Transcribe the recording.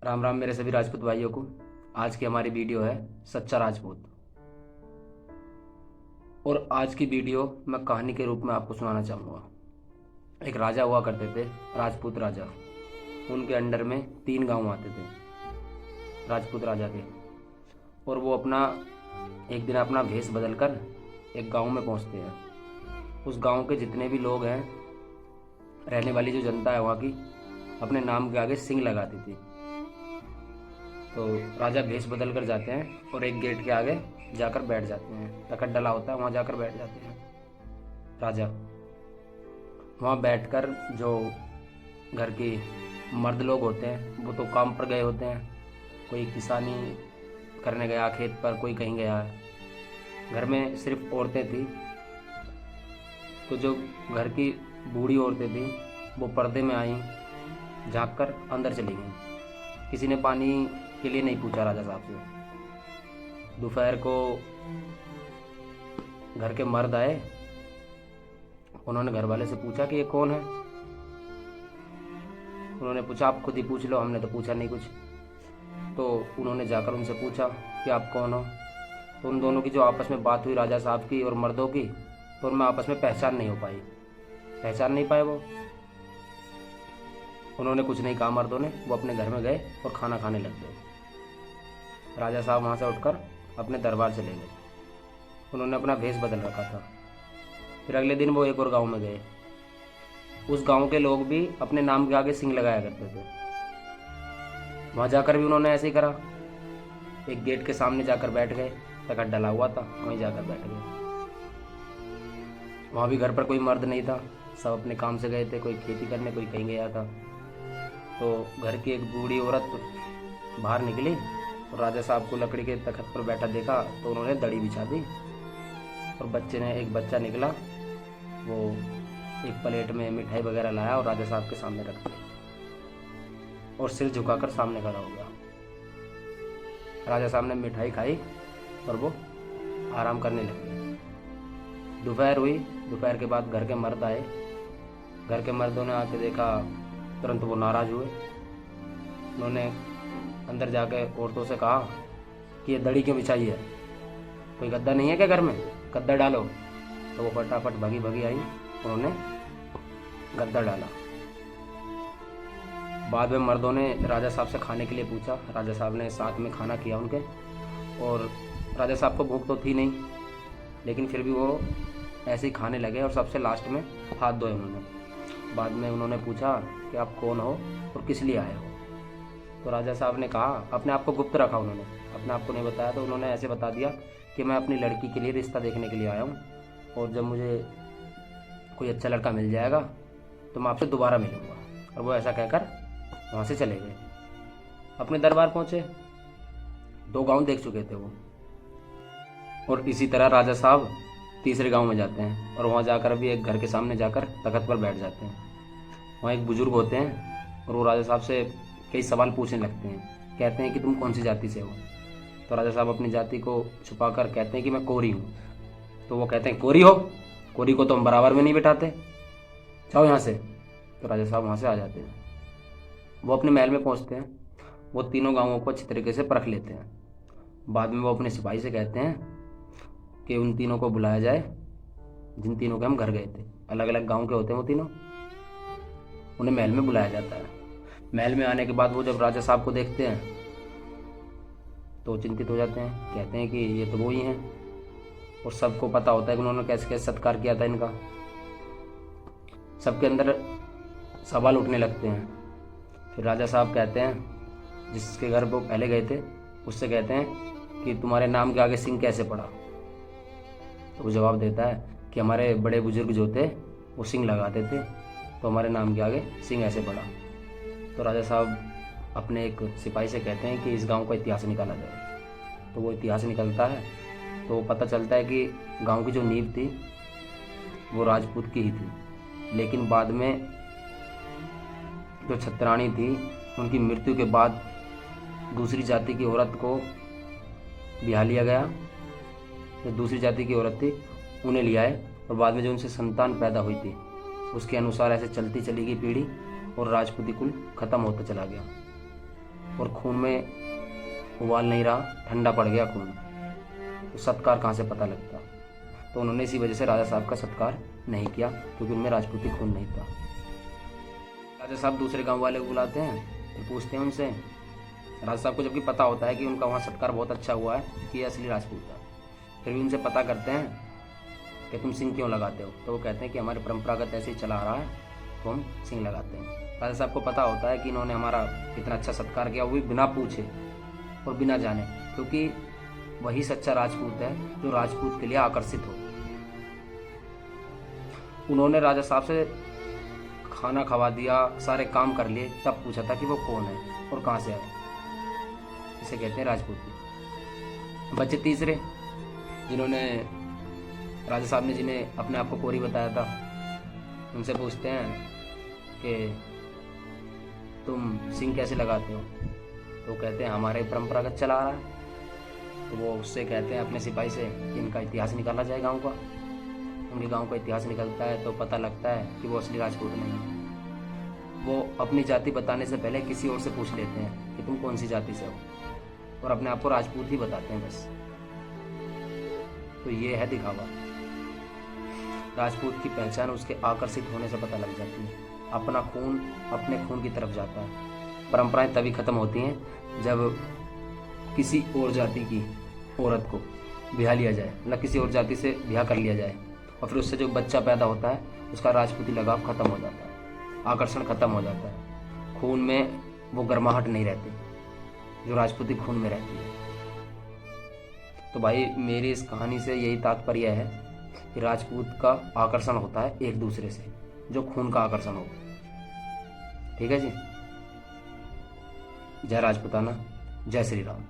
राम राम मेरे सभी राजपूत भाइयों को। आज की हमारी वीडियो है सच्चा राजपूत। और आज की वीडियो मैं कहानी के रूप में आपको सुनाना चाहूँगा। एक राजा हुआ करते थे, राजपूत राजा। उनके अंडर में 3 गांव आते थे राजपूत राजा के। और वो एक दिन अपना भेष बदलकर एक गांव में पहुंचते हैं। उस गांव के जितने भी लोग हैं, रहने वाली जो जनता है वहाँ की, अपने नाम के आगे सिंह लगाती थी। तो राजा भेष बदल कर जाते हैं और एक गेट के आगे जाकर बैठ जाते हैं। तखत डला होता है, वहाँ जाकर बैठ जाते हैं राजा। वहाँ बैठकर जो घर की मर्द लोग होते हैं वो तो काम पर गए होते हैं। कोई किसानी करने गया खेत पर, कोई कहीं गया है। घर में सिर्फ औरतें थी। तो जो घर की बूढ़ी औरतें थी वो पर्दे में आई, झाँक कर अंदर चली गई। किसी ने पानी के लिए नहीं पूछा राजा साहब से। दोपहर को घर के मर्द आए। उन्होंने घर वाले से पूछा कि ये कौन है। उन्होंने पूछा आप खुद ही पूछ लो, हमने तो पूछा नहीं कुछ। तो उन्होंने जाकर उनसे पूछा कि आप कौन हो। तो उन दोनों की जो आपस में बात हुई, राजा साहब की और मर्दों की, तो उनमें आपस में पहचान नहीं हो पाई। पहचान नहीं पाए वो। उन्होंने कुछ नहीं कहा मर्दों ने। वो अपने घर में गए और खाना खाने लग गए। राजा साहब वहाँ से उठकर अपने दरबार चले गए। उन्होंने अपना भेष बदल रखा था। फिर अगले दिन वो एक और गांव में गए। उस गांव के लोग भी अपने नाम के आगे सिंह लगाया करते थे। वहाँ जाकर भी उन्होंने ऐसे ही करा। एक गेट के सामने जाकर बैठ गए। तखत डला हुआ था, वहीं जाकर बैठ गए। वहाँ भी घर पर कोई मर्द नहीं था। सब अपने काम से गए थे, कोई खेती करने, कोई कहीं गया था। तो घर की एक बूढ़ी औरत बाहर निकली और राजा साहब को लकड़ी के तखत पर बैठा देखा तो उन्होंने दड़ी बिछा दी। और एक बच्चा निकला। वो एक प्लेट में मिठाई वगैरह लाया और राजा साहब के सामने रख दी और सिर झुकाकर सामने खड़ा हो गया। राजा साहब ने मिठाई खाई और वो आराम करने लगे। दोपहर हुई। दोपहर के बाद घर के मर्द आए। घर के मर्दों ने आके देखा, तुरंत वो नाराज़ हुए। उन्होंने अंदर जाके औरतों से कहा कि ये दड़ी क्यों बिछाई है, कोई गद्दा नहीं है क्या घर में, गद्दा डालो। तो वो फटाफट भागी आई। उन्होंने गद्दा डाला। बाद में मर्दों ने राजा साहब से खाने के लिए पूछा। राजा साहब ने साथ में खाना किया उनके। और राजा साहब को भूख तो थी नहीं, लेकिन फिर भी वो ऐसे ही खाने लगे। और सबसे लास्ट में हाथ धोए उन्होंने। बाद में उन्होंने पूछा कि आप कौन हो और किस लिए आए हो। तो राजा साहब ने कहा, अपने आप को गुप्त रखा उन्होंने, अपने आप को नहीं बताया। तो उन्होंने ऐसे बता दिया कि मैं अपनी लड़की के लिए रिश्ता देखने के लिए आया हूँ, और जब मुझे कोई अच्छा लड़का मिल जाएगा तो मैं आपसे दोबारा मिलूँगा। और वो ऐसा कहकर वहाँ से चले गए। अपने दरबार पहुँचे। 2 गांव देख चुके थे वो। और इसी तरह राजा साहब तीसरे गांव में जाते हैं और वहाँ जाकर भी एक घर के सामने जाकर तखत पर बैठ जाते हैं। वहाँ एक बुजुर्ग होते हैं और वो राजा साहब से कई सवाल पूछने लगते हैं। कहते हैं कि तुम कौन सी जाति से हो। तो राजा साहब अपनी जाति को छुपाकर कहते हैं कि मैं कोरी हूँ। तो वो कहते हैं कोरी हो, कोरी को तो हम बराबर में नहीं बिठाते, जाओ यहाँ से। तो राजा साहब वहाँ से आ जाते हैं। वो अपने महल में पहुँचते हैं। वो तीनों गाँवों को अच्छी तरीके से परख लेते हैं। बाद में वो अपने सिपाही से कहते हैं कि उन तीनों को बुलाया जाए जिन तीनों के हम घर गए थे। अलग अलग गांव के होते हैं वो तीनों। उन्हें महल में बुलाया जाता है। महल में आने के बाद वो जब राजा साहब को देखते हैं तो चिंतित हो जाते हैं। कहते हैं कि ये तो वो ही हैं। और सबको पता होता है कि उन्होंने कैसे कैसे सत्कार किया था इनका। सबके अंदर सवाल उठने लगते हैं। फिर राजा साहब कहते हैं, जिसके घर वो पहले गए थे उससे कहते हैं कि तुम्हारे नाम के आगे सिंह कैसे पड़ा। तो वो जवाब देता है कि हमारे बड़े बुजुर्ग जो थे वो सिंह लगाते थे, तो हमारे नाम के आगे सिंह ऐसे पड़ा। तो राजा साहब अपने एक सिपाही से कहते हैं कि इस गांव का इतिहास निकाला जाए। तो वो इतिहास निकलता है तो पता चलता है कि गांव की जो नींव थी वो राजपूत की ही थी। लेकिन बाद में जो छत्राणी थी उनकी मृत्यु के बाद दूसरी जाति की औरत को ब्याह लिया गया। जो दूसरी जाति की औरत थी उन्हें लिया है। और बाद में जो उनसे संतान पैदा हुई थी उसके अनुसार ऐसे चलती चली गई पीढ़ी और राजपूती कुल खत्म होता चला गया। और खून में उबाल नहीं रहा, ठंडा पड़ गया खून, तो सत्कार कहाँ से पता लगता। तो उन्होंने इसी वजह से राजा साहब का सत्कार नहीं किया, क्योंकि उनमें राजपूती खून नहीं था। राजा साहब दूसरे गांव वाले को बुलाते हैं, तो पूछते हैं उनसे, राजा साहब को जबकि पता होता है कि उनका वहाँ सत्कार बहुत अच्छा हुआ है कि ये असली राजपूत है, फिर भी उनसे पता करते हैं कि तुम सिंह क्यों लगाते हो। तो वो कहते हैं कि हमारे परंपरागत ऐसे ही चला आ रहा है, तो हम सिंह लगाते हैं। राजा साहब को पता होता है कि इन्होंने हमारा कितना अच्छा सत्कार किया, वो भी बिना पूछे और बिना जाने, क्योंकि वही सच्चा राजपूत है जो राजपूत के लिए आकर्षित हो। उन्होंने राजा साहब से खाना खवा दिया, सारे काम कर लिए, तब पूछा था कि वो कौन है और कहाँ से आए। इसे कहते हैं राजपूती। बच्चे तीसरे, जिन्होंने राजा साहब ने जिन्हें अपने आप को कोरी बताया था, उनसे पूछते हैं कि तुम सिंह कैसे लगाते हो। तो कहते हैं हमारे परंपरागत चला आ रहा है। तो वो उससे कहते हैं अपने सिपाही से कि इनका इतिहास निकाला जाए गांव का। उनके गांव का इतिहास निकलता है तो पता लगता है कि वो असली राजपूत नहीं है। वो अपनी जाति बताने से पहले किसी और से पूछ लेते हैं कि तुम कौन सी जाति से हो, और अपने आप को राजपूत ही बताते हैं बस। तो ये है दिखावा। राजपूत की पहचान उसके आकर्षित होने से पता लग जाती है। अपना खून अपने खून की तरफ जाता है। परंपराएं तभी खत्म होती हैं जब किसी और जाति की औरत को ब्याह लिया जाए, मतलब किसी और जाति से ब्याह कर लिया जाए, और फिर उससे जो बच्चा पैदा होता है उसका राजपूती लगाव खत्म हो जाता है, आकर्षण खत्म हो जाता है, खून में वो गर्माहट नहीं रहती जो राजपूती खून में रहती है। तो भाई मेरी इस कहानी से यही तात्पर्य है कि राजपूत का आकर्षण होता है एक दूसरे से, जो खून का आकर्षण हो। ठीक है जी। जय राजपूताना, जय श्री राम।